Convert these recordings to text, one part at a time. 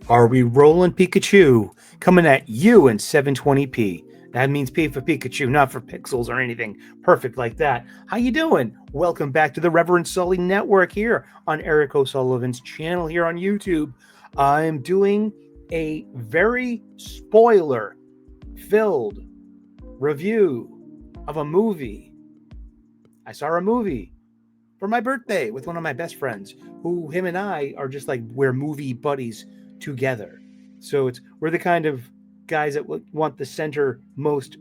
Are we rolling Pikachu? Coming at you in 720p. That means P for Pikachu, not for pixels or anything perfect like that. How you doing? Welcome back to the Reverend Sully Network here on Eric O'Sullivan's channel here on YouTube. I'm doing a very spoiler-filled review of a movie. I saw a movie for my birthday with one of my best friends, who him and I are just like we're movie buddies together. So we're the kind of guys that want the center most,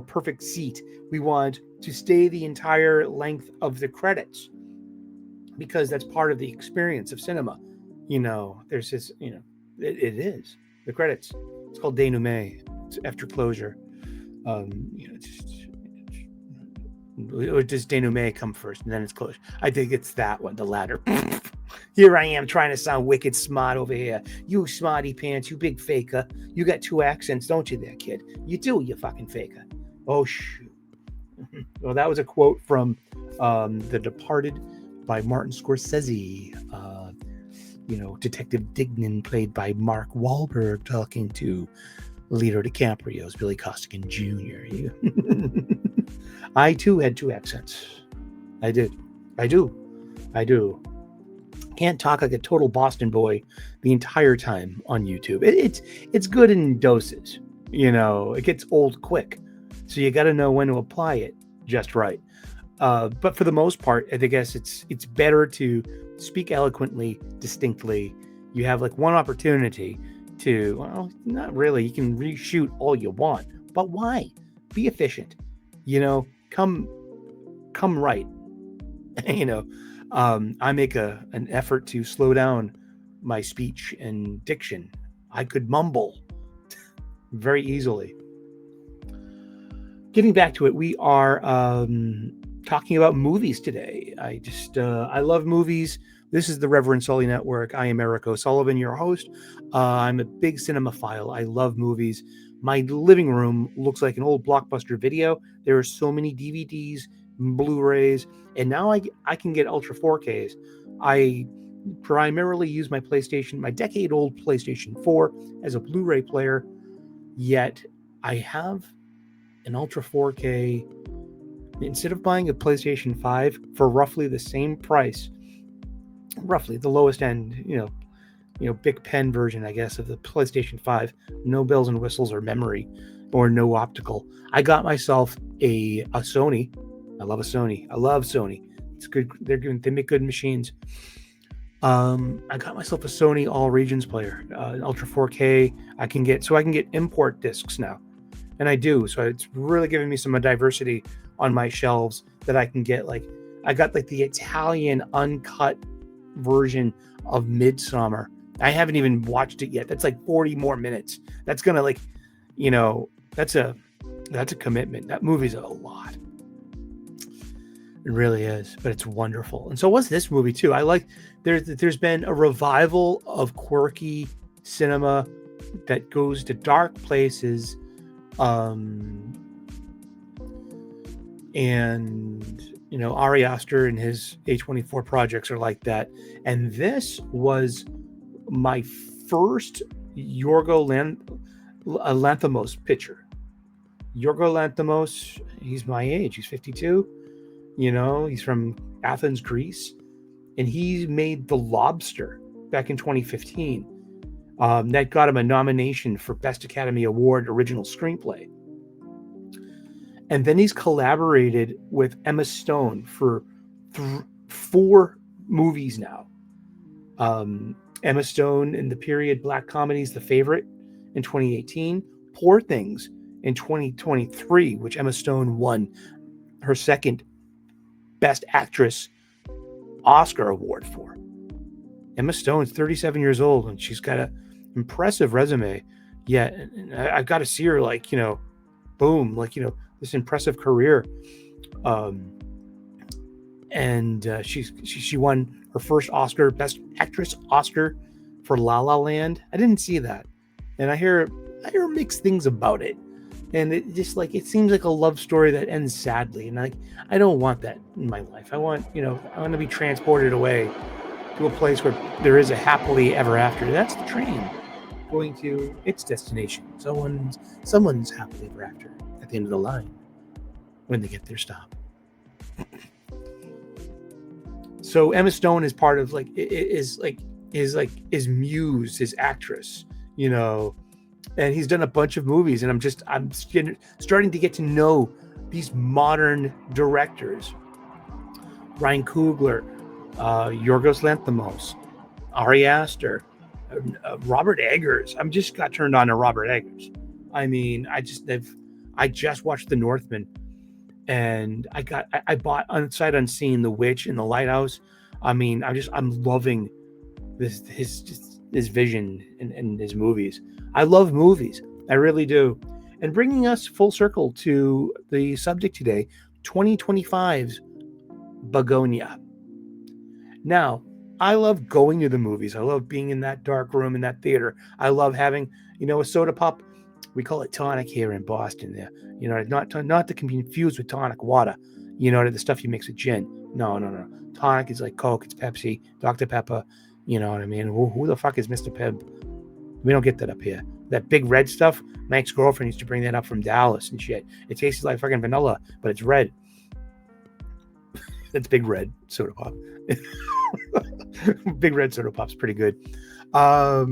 perfect seat. We want to stay the entire length of the credits because that's part of the experience of cinema. There's this, it is the credits. It's called denouement. It's after closure. Or does denouement come first and then it's closure? I think it's that one, the latter. Here I am trying to sound wicked smart over here. You smarty pants, you big faker. You got two accents, don't you there, kid? You do, you fucking faker. Oh, shoot. Well, that was a quote from The Departed by Martin Scorsese. Detective Dignan, played by Mark Wahlberg, talking to Leonardo DiCaprio's Billy Costigan Jr. I, too, had two accents. I did. I do. Can't talk like a total Boston boy the entire time on YouTube. It's good in doses. It gets old quick. So you got to know when to apply it just right. But for the most part, I guess it's better to speak eloquently, distinctly. You have like one opportunity to, well, not really. You can reshoot all you want, but why? Be efficient. Come right. I make an effort to slow down my speech and diction. I could mumble very easily. Getting back to it, we are talking about movies today. I love movies. This is the Reverend Sully Network. I am Eric O'Sullivan, your host. I'm a big cinemaphile. I love movies. My living room looks like an old Blockbuster Video. There are so many DVDs, Blu-rays, and now I can get Ultra 4Ks. I primarily use my decade-old PlayStation 4 as a Blu-ray player, yet I have an Ultra 4K. Instead of buying a PlayStation 5 for roughly the same price, roughly the lowest end, Big Pen version, I guess, of the PlayStation 5, no bells and whistles or memory or no optical, I got myself a Sony. I love a Sony. I love Sony. It's good. They make good machines. I got myself a Sony All Regions player, Ultra 4K. I can get import discs now, and I do. So it's really giving me some diversity on my shelves that I can get. Like I got like the Italian uncut version of Midsommar. I haven't even watched it yet. That's like 40 more minutes. That's gonna that's a commitment. That movie's a lot. It really is, but it's wonderful. And so was this movie too. I like there's been a revival of quirky cinema that goes to dark places, and Ari Aster and his A24 projects are like that. And this was my first Yorgo Lanthimos picture. Yorgo Lanthimos, he's my age. He's 52. He's from Athens, Greece. And he made The Lobster back in 2015. That got him a nomination for Best Academy Award Original Screenplay. And then he's collaborated with Emma Stone for 4 movies now. Emma Stone in the period black comedies The Favorite in 2018, Poor Things in 2023, which Emma Stone won her second Best Actress Oscar award for. Emma Stone's 37 years old and she's got an impressive resume. Yet I've got to see her boom, this impressive career. And she won her first Oscar, Best Actress Oscar for La La Land. I didn't see that, and I hear mixed things about it. And it just it seems like a love story that ends sadly, and I don't want that in my life. I want to be transported away to a place where there is a happily ever after. That's the train going to its destination. Someone's happily ever after at the end of the line when they get their stop. So Emma Stone is part of his muse, his actress, and he's done a bunch of movies, and I'm starting to get to know these modern directors. Ryan Coogler, Yorgos Lanthimos, Ari Aster, Robert Eggers. I'm just got turned on to Robert Eggers. I mean, I just watched The Northman, and I bought Sight Unseen, The Witch, and The Lighthouse. I mean, I'm loving his vision and his movies. I love movies. I really do. And bringing us full circle to the subject today, 2025's Bugonia. Now, I love going to the movies. I love being in that dark room in that theater. I love having, a soda pop. We call it tonic here in Boston. There, not to confuse with tonic water. The stuff you mix with gin. No. Tonic is like Coke. It's Pepsi, Dr. Pepper. You know what I mean? Who the fuck is Mr. Pibb? We don't get that up here. That big red stuff. My ex-girlfriend used to bring that up from Dallas and shit. It tastes like fucking vanilla, but it's red. That's Big Red soda pop. Big Red soda pop's pretty good. But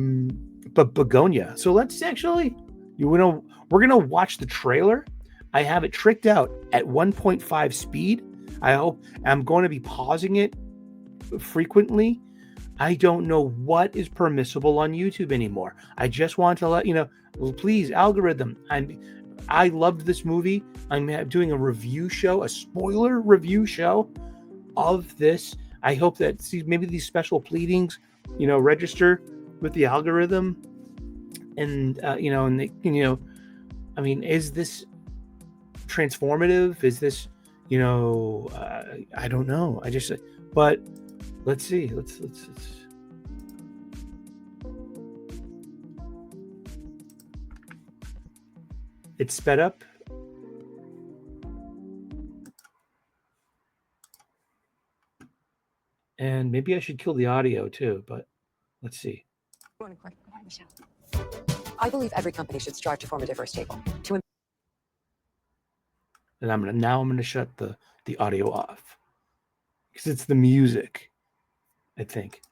Bugonia. So let's actually, we're gonna watch the trailer. I have it tricked out at 1.5 speed. I hope I'm going to be pausing it frequently. I don't know what is permissible on YouTube anymore. I just want to let you know, please, algorithm. I loved this movie. I'm doing a review show, a spoiler review show of this. I hope that maybe these special pleadings, register with the algorithm, and I mean, is this transformative? Is this, I don't know. But let's see. Let's. It's sped up. And maybe I should kill the audio too, but let's see. I believe every company should strive to form a diverse table. And I'm gonna shut the audio off because it's the music, I think.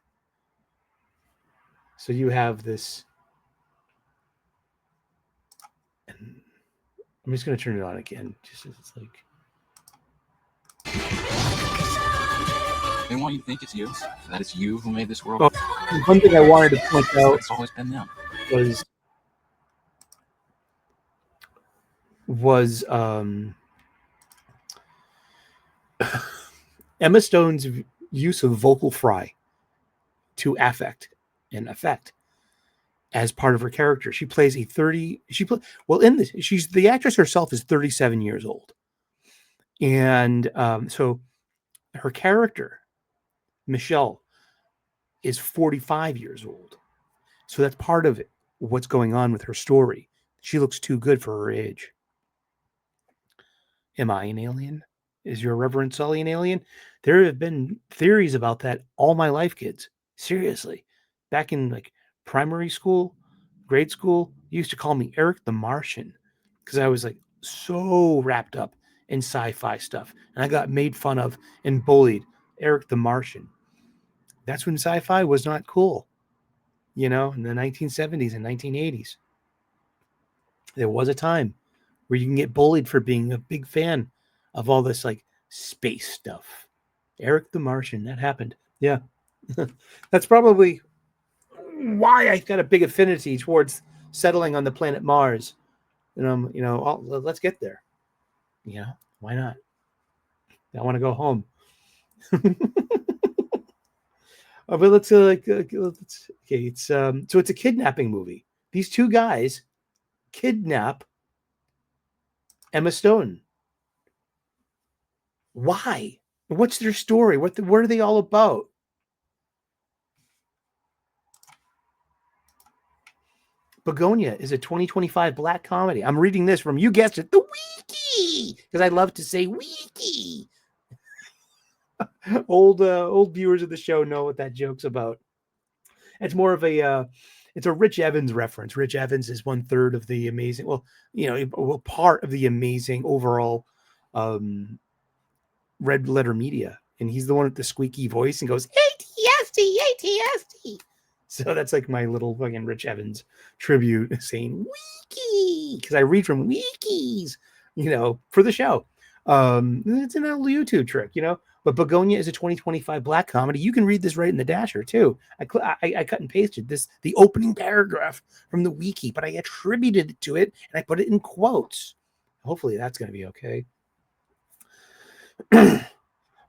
So you have this, and I'm just gonna turn it on again, just as it's like. They want you to think it's you, that it's you who made this world. Oh, one thing I wanted to point out it's always been them. was Emma Stone's use of vocal fry to affect and effect as part of her character. She plays in this, she's the actress herself is 37 years old. And so her character, Michelle, is 45 years old. So that's part of it, what's going on with her story. She looks too good for her age. Am I an alien? Is your Reverend Sully an alien? There have been theories about that all my life, kids. Seriously. Back in primary school, grade school, you used to call me Eric the Martian because I was so wrapped up in sci-fi stuff. And I got made fun of and bullied. Eric the Martian. That's when sci-fi was not cool. In the 1970s and 1980s. There was a time where you can get bullied for being a big fan of all this space stuff. Eric the Martian, that happened. Yeah. That's probably why I got a big affinity towards settling on the planet Mars. Let's get there. Why not? I want to go home. But let's it's so it's a kidnapping movie. These two guys kidnap Emma Stone. Why? What's their story? What are they all about? Bugonia is a 2025 black comedy. I'm reading this from, you guessed it, the wiki, because I love to say wiki. Old viewers of the show know what that joke's about. It's more of a it's a Rich Evans reference. Rich Evans is 1/3 of the amazing, part of the amazing overall um, Red Letter Media, and he's the one with the squeaky voice and goes ATST, ATST. So that's like my little fucking Rich Evans tribute, saying wiki, because I read from wikis, for the show. It's an old YouTube trick, But Bugonia is a 2025 black comedy. You can read this right in the dasher too. I cut and pasted the opening paragraph from the wiki, but I attributed it to it and I put it in quotes. Hopefully that's going to be okay.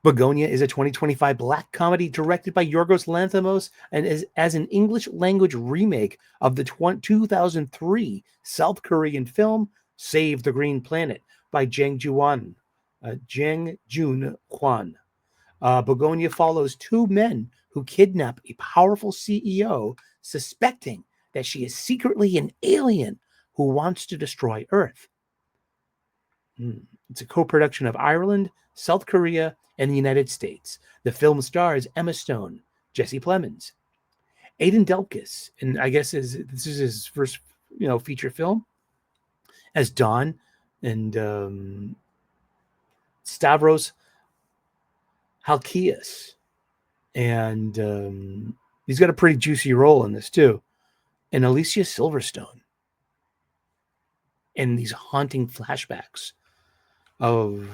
Bugonia is a 2025 black comedy directed by Yorgos Lanthimos and is as an English language remake of the 2003 South Korean film Save the Green Planet by Jang Jun Kwan. Bugonia follows two men who kidnap a powerful CEO, suspecting that she is secretly an alien who wants to destroy Earth. It's a co-production of Ireland, South Korea, and the United States. The film stars Emma Stone, Jesse Plemons, Aidan Delkis, and I guess this is his first, feature film, as Don, and Stavros Halkias, and he's got a pretty juicy role in this too, and Alicia Silverstone, and these haunting flashbacks of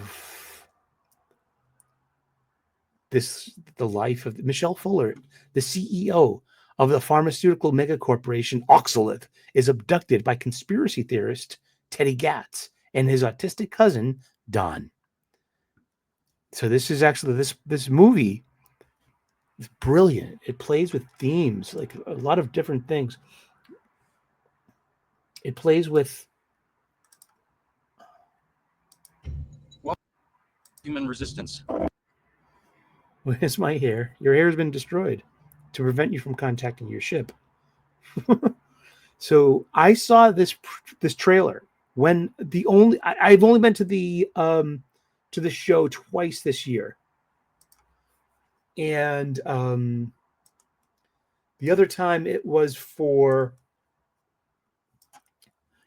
the life of Michelle Fuller, the CEO of the pharmaceutical megacorporation Oxalith, is abducted by conspiracy theorist Teddy Gatz and his autistic cousin Don. So this is actually this movie is brilliant. It plays with themes, like a lot of different things. It plays with Human resistance. where's my hair? Your hair has been destroyed to prevent you from contacting your ship. So I saw this trailer when I've only been to the show twice this year, and the other time it was for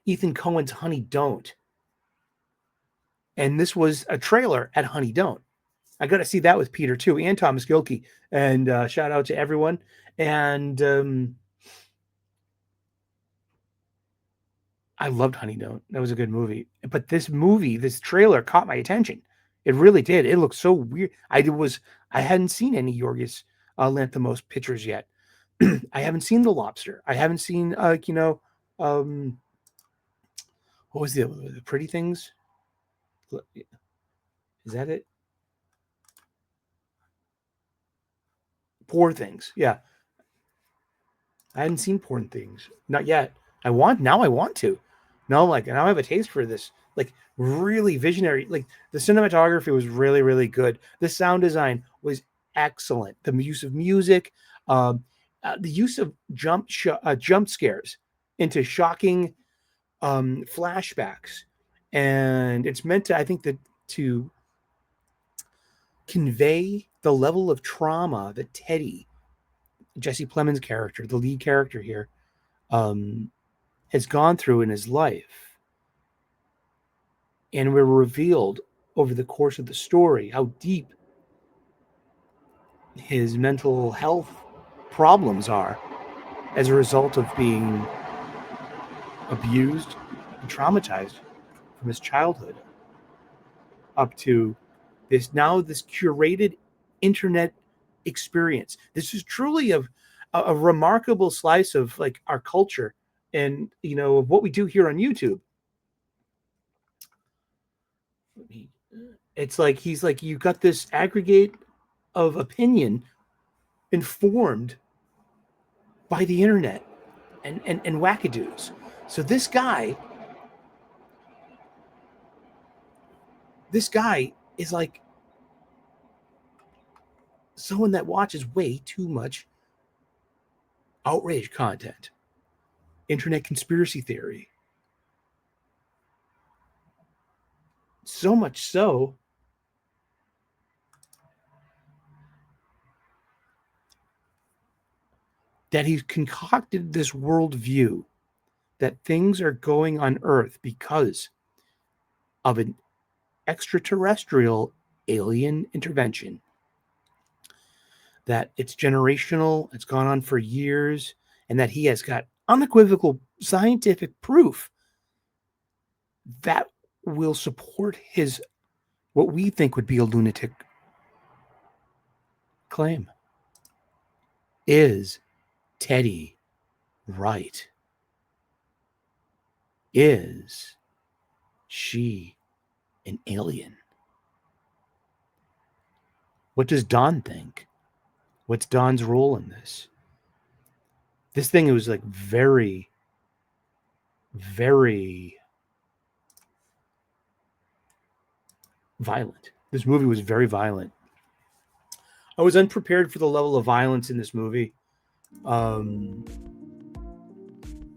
Ethan Cohen's Honey Don't, and this was a trailer at Honey Don't. I got to see that with Peter too, and Thomas Gilkey, and shout out to everyone. And I loved Honey Don't. That was a good movie. But this trailer caught my attention. It really did. It looked so weird. I hadn't seen any Yorgos Lanthimos pictures yet. I haven't seen The Lobster. I haven't seen what was the Pretty Things? Is that it? Poor Things. Yeah. I hadn't seen Poor Things. Not yet. I want to. Now I have a taste for this. Like really visionary. Like the cinematography was really, really good. The sound design was excellent. The use of music, the use of jump scares into shocking flashbacks, and it's meant to, I think, to convey the level of trauma that Teddy, Jesse Plemons' character, the lead character here, has gone through in his life. And we're revealed over the course of the story how deep his mental health problems are as a result of being abused and traumatized from his childhood up to this curated internet experience. This is truly a remarkable slice of like our culture and of what we do here on YouTube. It's like he's like, you got this aggregate of opinion informed by the internet and wackadoos. So this guy is like someone that watches way too much outrage content, internet conspiracy theory. So much so that he's concocted this worldview that things are going on Earth because of an extraterrestrial alien intervention, that it's generational, it's gone on for years, and that he has got unequivocal scientific proof that will support his, what we think would be a lunatic claim. Is Teddy right? Is she an alien? What does Don think? What's Don's role in this? This thing was like very, very violent. This movie was very violent. I was unprepared for the level of violence in this movie. And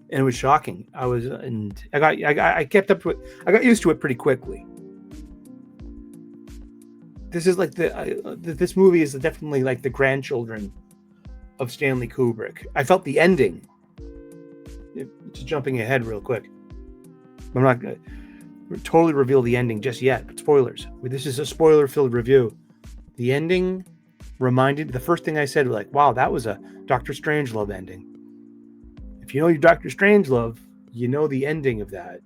it was shocking. I kept up to it. I got used to it pretty quickly. This is like this movie is definitely like the grandchildren of Stanley Kubrick. I felt the ending. Just jumping ahead real quick. I'm not going to totally reveal the ending just yet, but spoilers. This is a spoiler-filled review. The ending reminded, the first thing I said was like, wow, that was a Dr. Strangelove ending. If you know your Dr. Strangelove, you know the ending of that.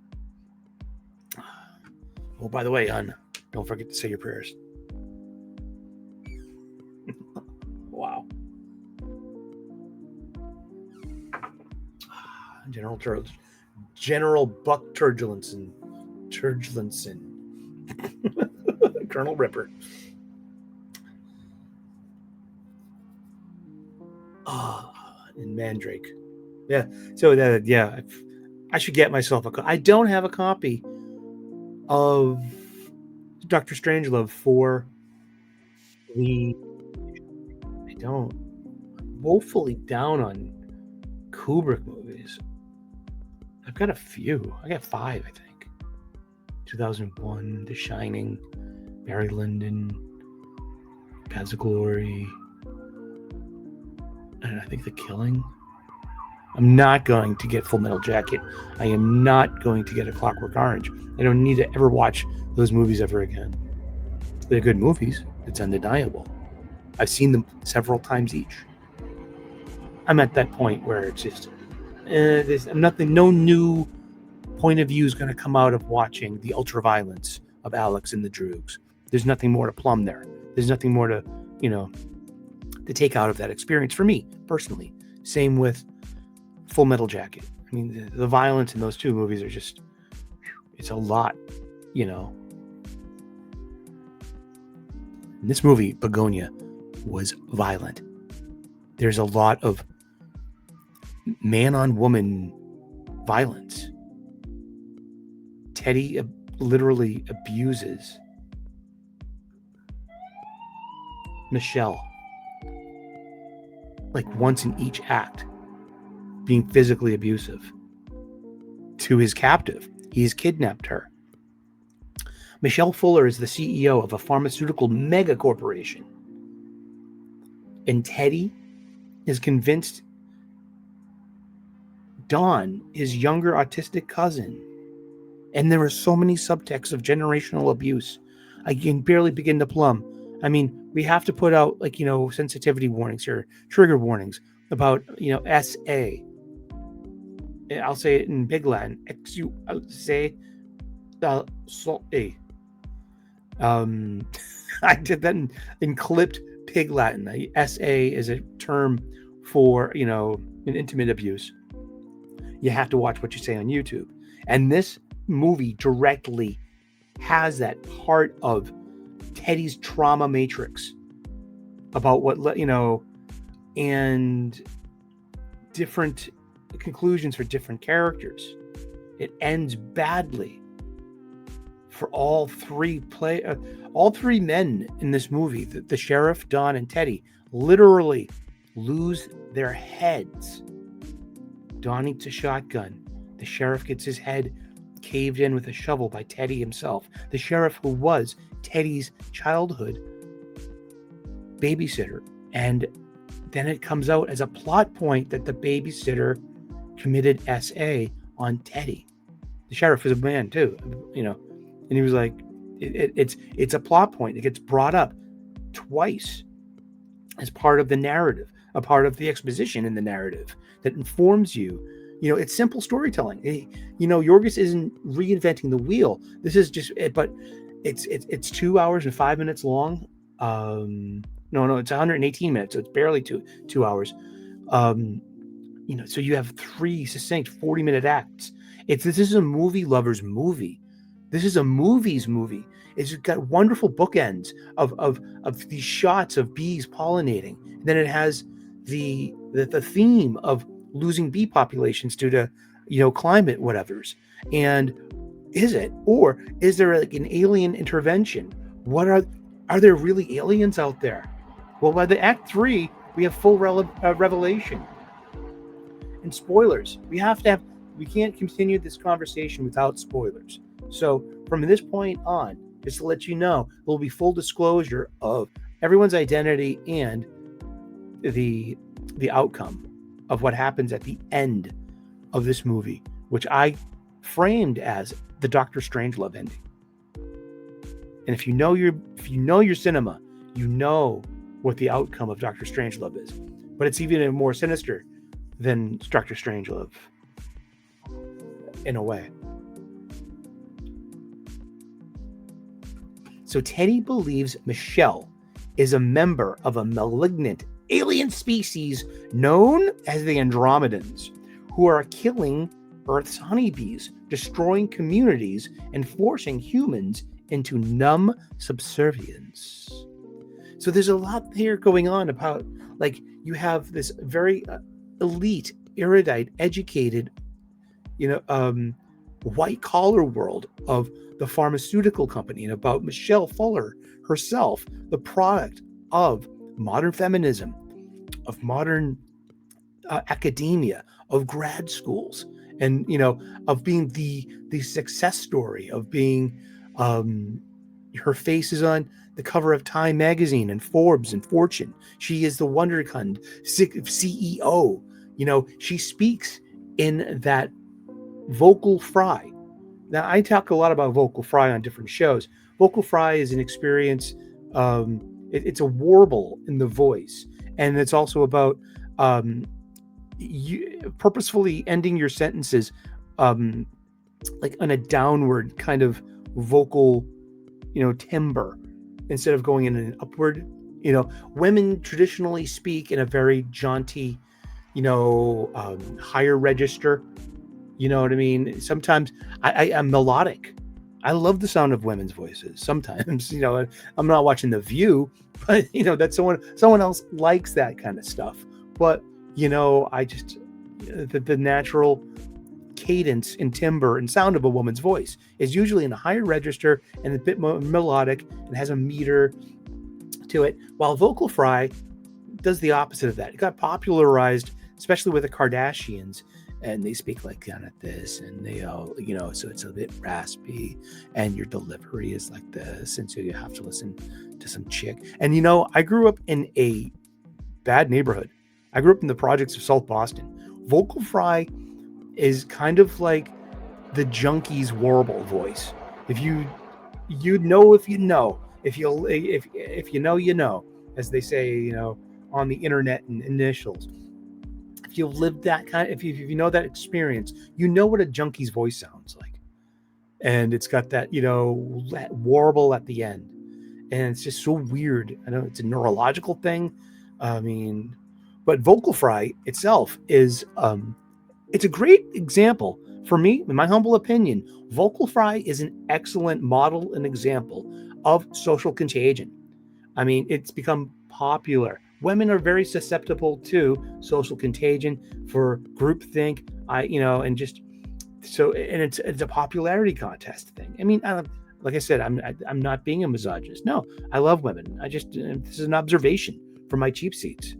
Oh, by the way, hon, don't forget to say your prayers. Wow. General Buck Turgelinson. Colonel Ripper. And Mandrake. Yeah. So I should get myself a copy. I don't have a copy of Dr. Strangelove for the. I don't. I'm woefully down on Kubrick movies. I've got a few. I got 5, I think. 2001, The Shining, Barry Lyndon, Paths of Glory, and I think The Killing. I'm not going to get Full Metal Jacket. I am not going to get A Clockwork Orange. I don't need to ever watch those movies ever again. They're good movies. It's undeniable. I've seen them several times each. I'm at that point where it's just no new point of view is going to come out of watching the ultraviolence of Alex and the Droogs. There's nothing more to plumb there. There's nothing more to, to take out of that experience for me personally. Same with Full Metal Jacket. I mean, the violence in those two movies are just, it's a lot, And this movie, Bugonia, was violent. There's a lot of man-on-woman violence. Teddy literally abuses Michelle, like once in each act, being physically abusive to his captive. He's kidnapped her. Michelle Fuller is the CEO of a pharmaceutical mega corporation. And Teddy is convinced Don, his younger autistic cousin, and there are so many subtexts of generational abuse. I can barely begin to plumb. I mean, we have to put out sensitivity warnings here, trigger warnings about, SA. I'll say it in Big Latin. Say so a. I did that in clipped Pig Latin. SA is a term for, an intimate abuse. You have to watch what you say on YouTube. And this movie directly has that part of Teddy's trauma matrix about what, and different conclusions for different characters. It ends badly for all three men in this movie. The sheriff, Don, and Teddy literally lose their heads. Don eats a shotgun. The sheriff gets his head caved in with a shovel by Teddy himself. The sheriff who was Teddy's childhood babysitter and then it comes out as a plot point that the babysitter committed SA on Teddy. The sheriff is a man too, and he was like, it's a plot point. It gets brought up twice as part of the narrative, a part of the exposition in the narrative that informs you. It's simple storytelling. Yorgos isn't reinventing the wheel. This is just it, but it's 2 hours and 5 minutes long. No, it's 118 minutes, so it's barely two hours. So you have 3 succinct 40-minute acts. This is a movie lover's movie. This is a movie's movie. It's got wonderful bookends of these shots of bees pollinating. And then it has the theme of losing bee populations due to climate whatevers. And is there like an alien intervention? What are there really aliens out there? Well, by the Act 3, we have full revelation. And spoilers. We can't continue this conversation without spoilers. So from this point on, just to let you know, there will be full disclosure of everyone's identity and the outcome of what happens at the end of this movie, which I framed as the Doctor Strangelove ending. And if you know your cinema, you know what the outcome of Doctor Strangelove is. But it's even more sinister than Doctor Strangelove, in a way. So Teddy believes Michelle is a member of a malignant alien species known as the Andromedans, who are killing Earth's honeybees, destroying communities, and forcing humans into numb subservience. So there's a lot here going on about, like, you have this very elite, erudite, educated, white collar world of the pharmaceutical company, and about Michelle Fuller herself, the product of modern feminism, of modern academia, of grad schools, and of being the success story, of being her face is on the cover of Time magazine and Forbes and Fortune. She is the Wonderkind CEO. She speaks in that vocal fry. Now, I talk a lot about vocal fry on different shows. Vocal fry is an experience. It's a warble in the voice, and it's also about purposefully ending your sentences like on a downward kind of vocal, timbre, instead of going in an upward. Women traditionally speak in a very jaunty, higher register. You know what I mean? Sometimes I'm melodic. I love the sound of women's voices. Sometimes, I'm not watching The View, but that someone else likes that kind of stuff. But I just the natural cadence and timbre and sound of a woman's voice is usually in a higher register and a bit more melodic and has a meter to it, while vocal fry does the opposite of that. It got popularized, especially with the Kardashians, and they speak like kind of this, and they all, so it's a bit raspy, and your delivery is like this, and so you have to listen to some chick. And I grew up in a bad neighborhood. I grew up in the projects of South Boston. Vocal fry is kind of like the junkie's warble voice. If you know, if you know, if you know, as they say, on the internet and initials. If you've lived that if you know that experience, you know what a junkie's voice sounds like. And it's got that, that warble at the end. And it's just so weird. I know it's a neurological thing. But vocal fry itself is, it's a great example. For me, in my humble opinion, vocal fry is an excellent model and example of social contagion. It's become popular. Women are very susceptible to social contagion, for groupthink. And just so, and it's a popularity contest thing. Like I said, I'm not being a misogynist. No, I love women. This is an observation from my cheap seats.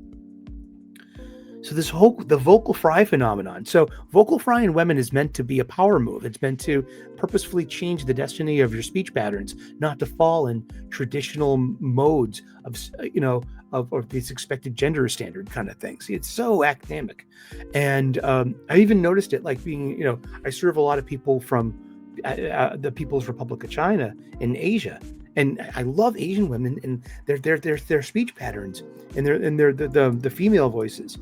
So the vocal fry phenomenon. So vocal fry in women is meant to be a power move. It's meant to purposefully change the destiny of your speech patterns, not to fall in traditional modes of of these expected gender standard kind of things. It's so academic, and I even noticed it like being I serve a lot of people from the People's Republic of China in Asia. And I love Asian women and their speech patterns and the female voices,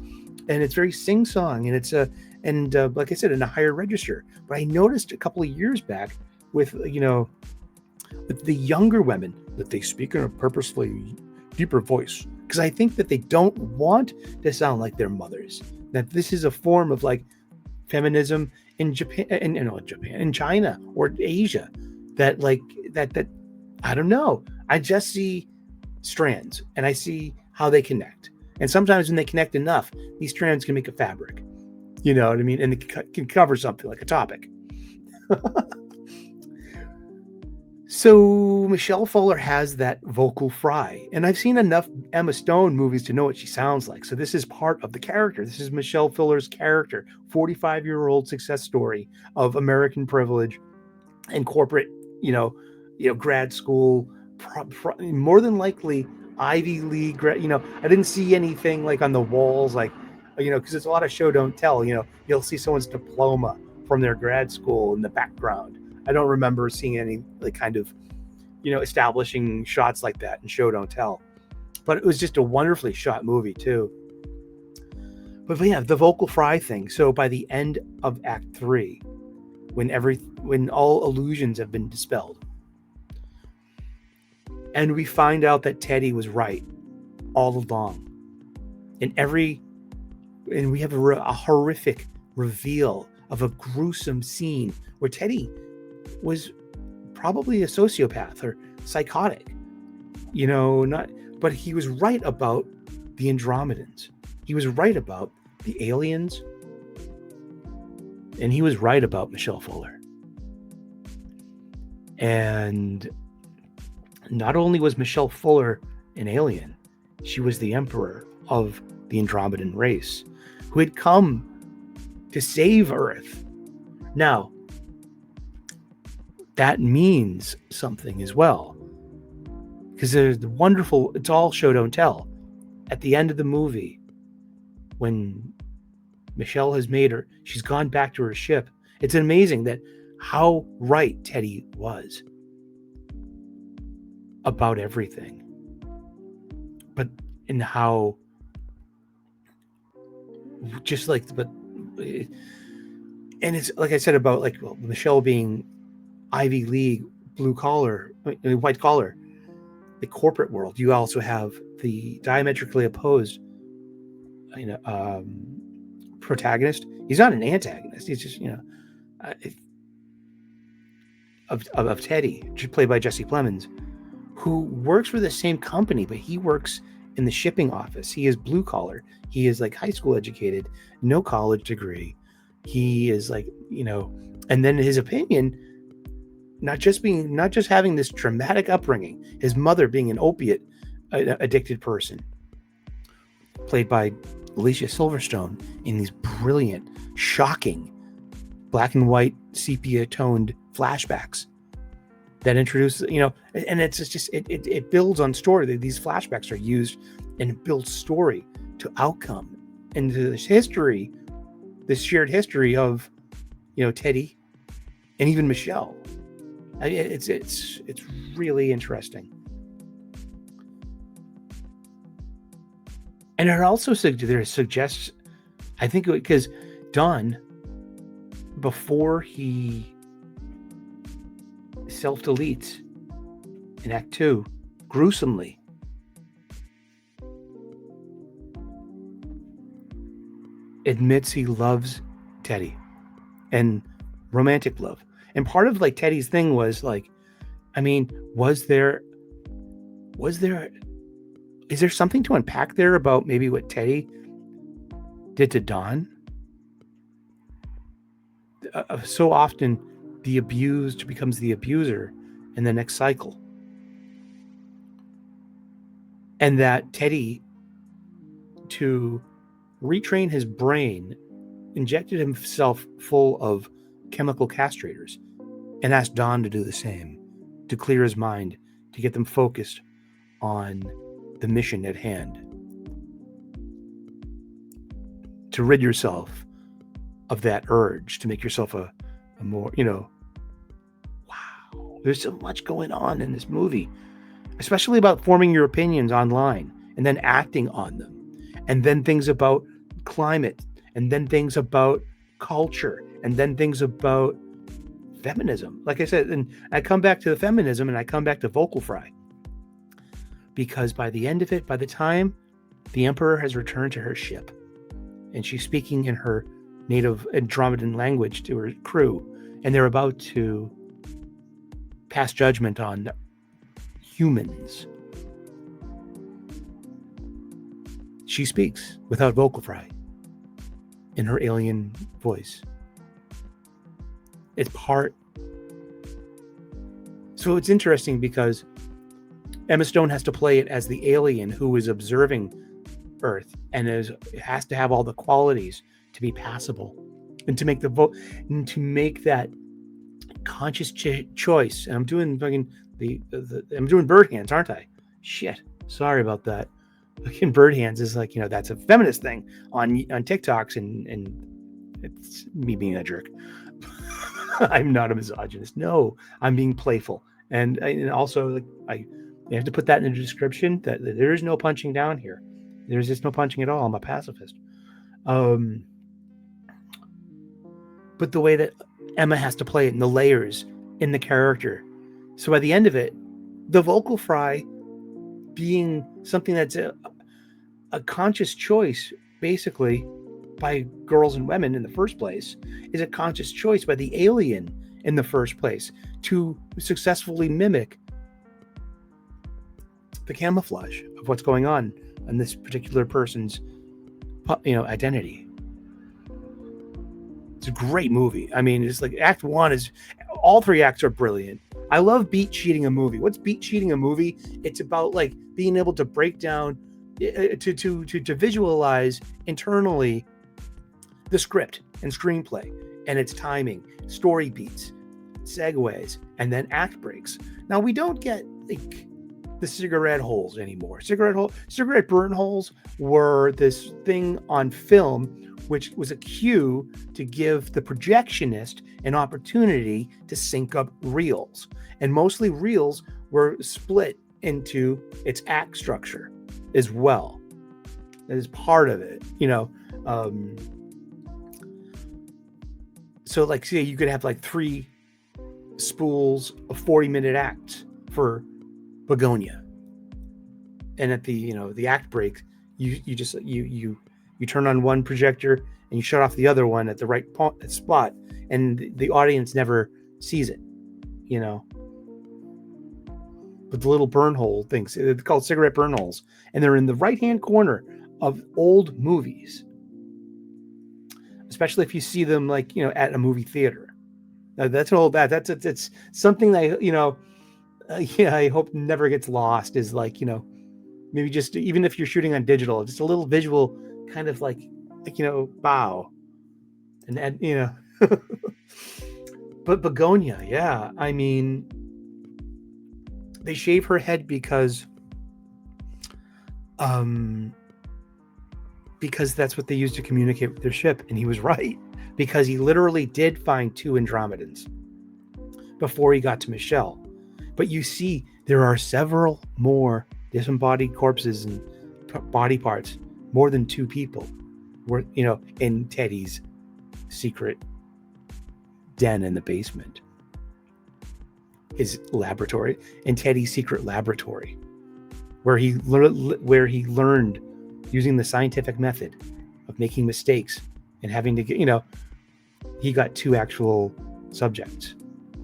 and it's very sing-song, and it's like I said, in a higher register. But I noticed a couple of years back with with the younger women that they speak in a purposefully deeper voice, because I think that they don't want to sound like their mothers. That this is a form of like feminism in Japan, in China or Asia, that I don't know. I just see strands and I see how they connect. And sometimes when they connect enough, these strands can make a fabric. You know what I mean? And it can cover something like a topic. So Michelle Fuller has that vocal fry. And I've seen enough Emma Stone movies to know what she sounds like. So this is part of the character. This is Michelle Fuller's character, 45-year-old success story of American privilege and corporate, grad school, more than likely Ivy League. I didn't see anything like on the walls, like, because it's a lot of show don't tell. You'll see someone's diploma from their grad school in the background. I don't remember seeing any like kind of, establishing shots like that in show don't tell. But it was just a wonderfully shot movie too. But yeah, the vocal fry thing. So by the end of Act 3, when all illusions have been dispelled, and we find out that Teddy was right all along, and we have a horrific reveal of a gruesome scene where Teddy was probably a sociopath or psychotic, but he was right about the Andromedans. He was right about the aliens, and he was right about Michelle Fuller. And not only was Michelle Fuller an alien, she was the emperor of the Andromedan race who had come to save Earth. Now, that means something as well, because there's the wonderful, it's all show don't tell. At the end of the movie, when Michelle has she's gone back to her ship. It's amazing that how right Teddy was about everything, but in how and it's like I said about Michelle being Ivy League, blue collar, white collar, the corporate world. You also have the diametrically opposed, protagonist. He's not an antagonist. He's just, of Teddy, played by Jesse Plemons, who works for the same company, but he works in the shipping office. He is blue collar. He is like high school educated, no college degree. He is and then his opinion, not just having this traumatic upbringing, his mother being an opiate addicted person, played by Alicia Silverstone in these brilliant, shocking, black and white sepia toned flashbacks that introduce, and it's just, it builds on story. These flashbacks are used and it builds story to outcome and to this history, this shared history of, Teddy and even Michelle. It's really interesting. And it also suggests, I think, because Don, before he self-deletes in Act 2, gruesomely, admits he loves Teddy and romantic love. And part of Teddy's thing was is there something to unpack there about maybe what Teddy did to Don? So often the abused becomes the abuser in the next cycle. And that Teddy, to retrain his brain, injected himself full of chemical castrators, and asked Dawn to do the same, to clear his mind, to get them focused on the mission at hand. To rid yourself of that urge to make yourself a more, wow. There's so much going on in this movie, especially about forming your opinions online and then acting on them. And then things about climate, and then things about culture, and then things about feminism. Like I said, and I come back to the feminism and I come back to vocal fry. Because by the end of it, by the time the Emperor has returned to her ship and she's speaking in her native Andromedan language to her crew, and they're about to pass judgment on humans, she speaks without vocal fry in her alien voice. It's part. So it's interesting because Emma Stone has to play it as the alien who is observing Earth and has to have all the qualities to be passable and to make the vote and to make that conscious choice. And I'm doing fucking I'm doing bird hands, aren't I? Shit. Sorry about that. Fucking bird hands is like, that's a feminist thing on TikToks, and it's me being a jerk. I'm not a misogynist. No, I'm being playful. And also, like, you have to put that in the description that there is no punching down here. There's just no punching at all. I'm a pacifist. But the way that Emma has to play it and the layers in the character. So by the end of it, the vocal fry being something that's a conscious choice, basically, by girls and women in the first place, is a conscious choice by the alien in the first place to successfully mimic the camouflage of what's going on in this particular person's, identity. It's a great movie. I mean, it's like Act 1 is, all three acts are brilliant. I love beat sheeting a movie. What's beat sheeting a movie? It's about like being able to break down, to visualize internally the script and screenplay and its timing, story beats, segues, and then act breaks. Now we don't get like the cigarette holes anymore. Cigarette burn holes were this thing on film, which was a cue to give the projectionist an opportunity to sync up reels. And mostly reels were split into its act structure as well. That is part of it, so like, say you could have like 3 spools of 40-minute acts for Bugonia. And at the act break, you just turn on one projector and you shut off the other one at the right spot, and the audience never sees it, But the little burn hole things, they're called cigarette burn holes, and they're in the right-hand corner of old movies, especially if you see them like, at a movie theater. Now, that's all bad. It's something that, I hope never gets lost, is like, maybe just, even if you're shooting on digital, just a little visual kind of like bow and but Bugonia, yeah, I mean, they shave her head because that's what they used to communicate with their ship. And he was right, because he literally did find 2 Andromedans before he got to Michelle. But you see, there are several more disembodied corpses and body parts, more than 2 people were, in Teddy's secret den in the basement, his laboratory, in Teddy's secret laboratory, where he learned using the scientific method of making mistakes and having to get, he got 2 actual subjects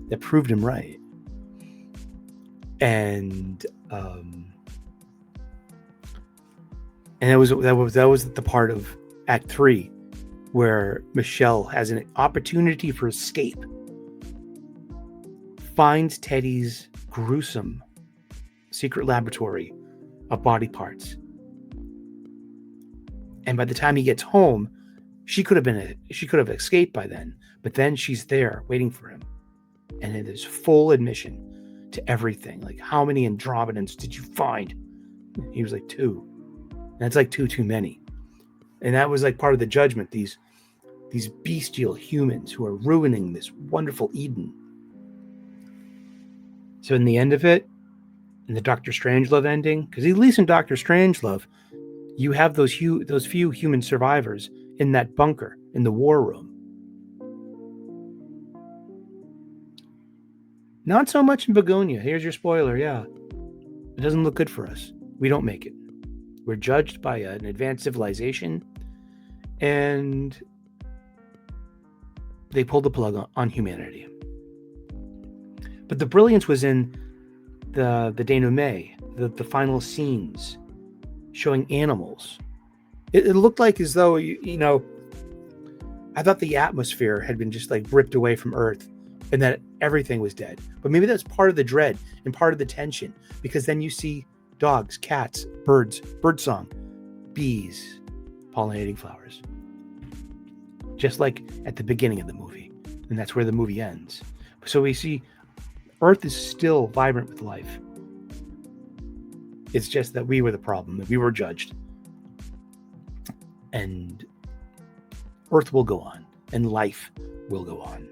that proved him right. And that was the part of Act 3 where Michelle has an opportunity for escape, finds Teddy's gruesome secret laboratory of body parts, And by the time he gets home, she could have escaped by then. But then she's there waiting for him. And it is full admission to everything. Like, how many Andromedans did you find? He was like, 2. That's like 2 too many. And that was like part of the judgment. These bestial humans who are ruining this wonderful Eden. So in the end of it, in the Doctor Strangelove ending, because at least in Doctor Strangelove, you have those few human survivors in that bunker in the war room. Not so much in Bugonia. Here's your spoiler. Yeah, it doesn't look good for us. We don't make it. We're judged by an advanced civilization, and they pulled the plug on humanity. But the brilliance was in the denouement, the final scenes, showing animals. It looked like as though, I thought the atmosphere had been just like ripped away from Earth and that everything was dead. But maybe that's part of the dread and part of the tension, because then you see dogs, cats, birds, birdsong, bees pollinating flowers. Just like at the beginning of the movie. And that's where the movie ends. So we see Earth is still vibrant with life. It's just that we were the problem, that we were judged. And Earth will go on, and life will go on.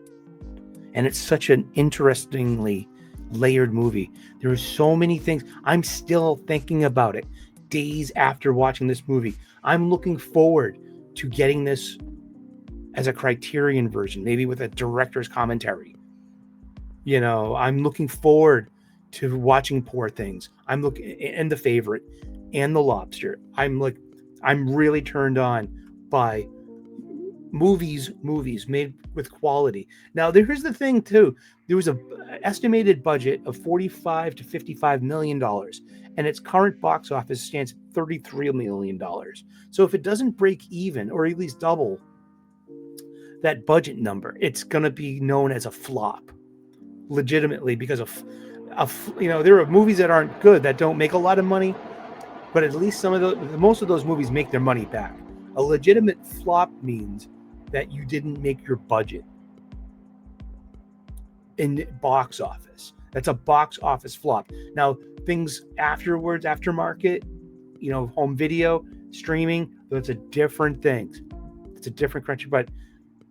And it's such an interestingly layered movie. There are so many things. I'm still thinking about it days after watching this movie. I'm looking forward to getting this as a Criterion version, maybe with a director's commentary. I'm looking forward to watching Poor Things. And The Favorite and The Lobster. I'm really turned on by movies made with quality. Now, here's the thing too. There was an estimated budget of $45 to $55 million, and its current box office stands at $33 million. So if it doesn't break even, or at least double that budget number, it's going to be known as a flop, legitimately, because of there are movies that aren't good, that don't make a lot of money, but at least most of those movies make their money back. A legitimate flop means that you didn't make your budget in box office. That's a box office flop. Now, things afterwards, aftermarket, home video, streaming, that's a different thing. It's a different country, but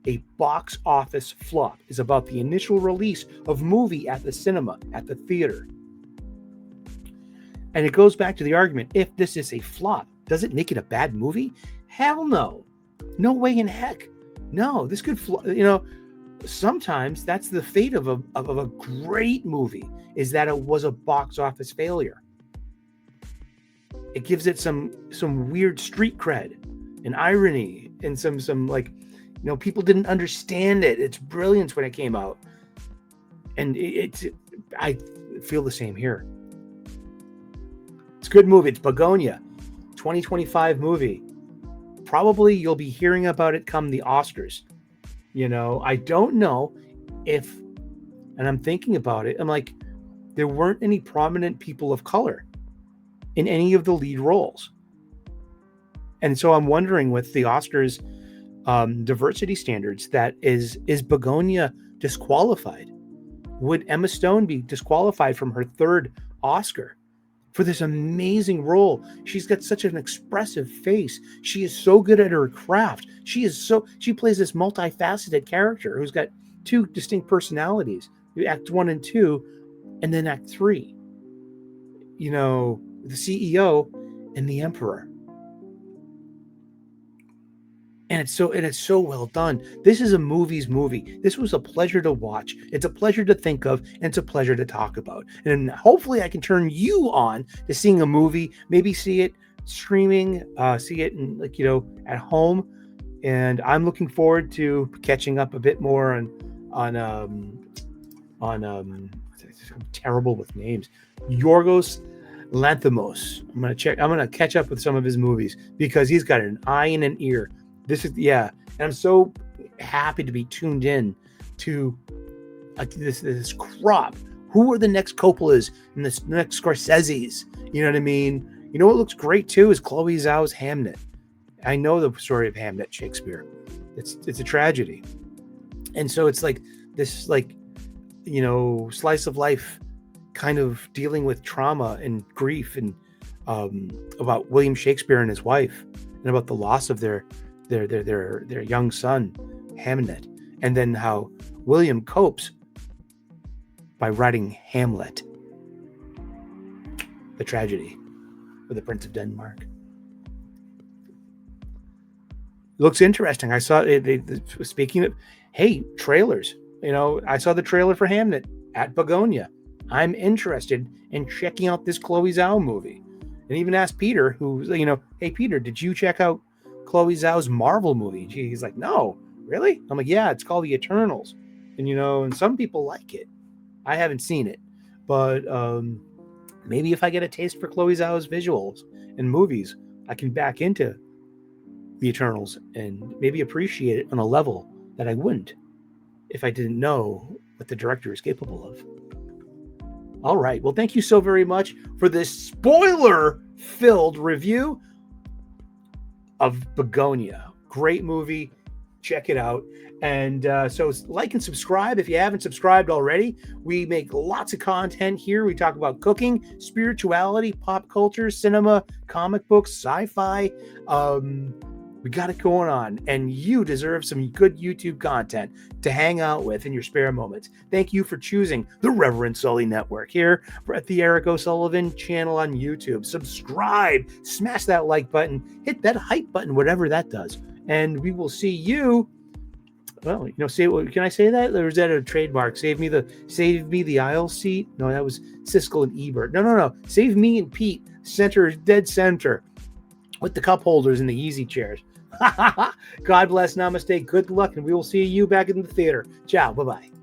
a box office flop is about the initial release of movie at the cinema, at the theater. And it goes back to the argument, if this is a flop, does it make it a bad movie? Hell no. No way in heck. No, this could sometimes that's the fate of a great movie, is that it was a box office failure. It gives it some weird street cred and irony and some people didn't understand its brilliance when it came out. And I feel the same here. It's a good movie. It's Bugonia, 2025 movie. Probably you'll be hearing about it come the Oscars. I don't know if, and I'm thinking about it, I'm like, there weren't any prominent people of color in any of the lead roles. And so I'm wondering, with the Oscars diversity standards, that is Bugonia disqualified? Would Emma Stone be disqualified from her third Oscar for this amazing role? She's got such an expressive face. She is so good at her craft. She plays this multifaceted character who's got 2 distinct personalities, Act 1 and 2, and then Act 3. The CEO and the Emperor. And it's so well done. This is a movie. This was a pleasure to watch. It's a pleasure to think of, and it's a pleasure to talk about. And hopefully I can turn you on to seeing a movie, maybe see it streaming, see it at home. And I'm looking forward to catching up a bit more on I'm terrible with names. Yorgos Lanthimos. I'm gonna catch up with some of his movies, because he's got an eye and an ear. And I'm so happy to be tuned in to this crop. Who are the next Coppolas and the next Scorseses? You know what I mean? What looks great too is Chloe Zhao's Hamnet. I know the story of Hamlet, Shakespeare. It's a tragedy. And so it's like this, like, slice of life kind of dealing with trauma and grief, and about William Shakespeare and his wife, and about the loss of their young son, Hamnet, and then how William copes by writing Hamlet, the tragedy of the Prince of Denmark. It looks interesting. I saw speaking of, hey, trailers. I saw the trailer for Hamnet at Bugonia. I'm interested in checking out this Chloe Zhao movie. And even asked Peter, who's, hey, Peter, did you check out Chloe Zhao's Marvel movie? He's like, no, really? I'm like, yeah, it's called The Eternals. And, and some people like it. I haven't seen it. But maybe if I get a taste for Chloe Zhao's visuals and movies, I can back into The Eternals and maybe appreciate it on a level that I wouldn't if I didn't know what the director is capable of. All right. Well, thank you so very much for this spoiler-filled review of Bugonia. Great movie. Check it out. And so like and subscribe if you haven't subscribed already. We make lots of content here. We talk about cooking, spirituality, pop culture, cinema, comic books, sci-fi. We got it going on, and you deserve some good YouTube content to hang out with in your spare moments. Thank you for choosing the Reverend Sully Network here at the Eric O'Sullivan channel on YouTube. Subscribe, smash that like button, hit that hype button, whatever that does. And we will see you. Well, can I say that? Or is that a trademark? Save me the aisle seat. No, that was Siskel and Ebert. No. Save me and Pete, dead center, with the cup holders and the easy chairs. God bless, namaste, good luck, and we will see you back in the theater. Ciao, bye-bye.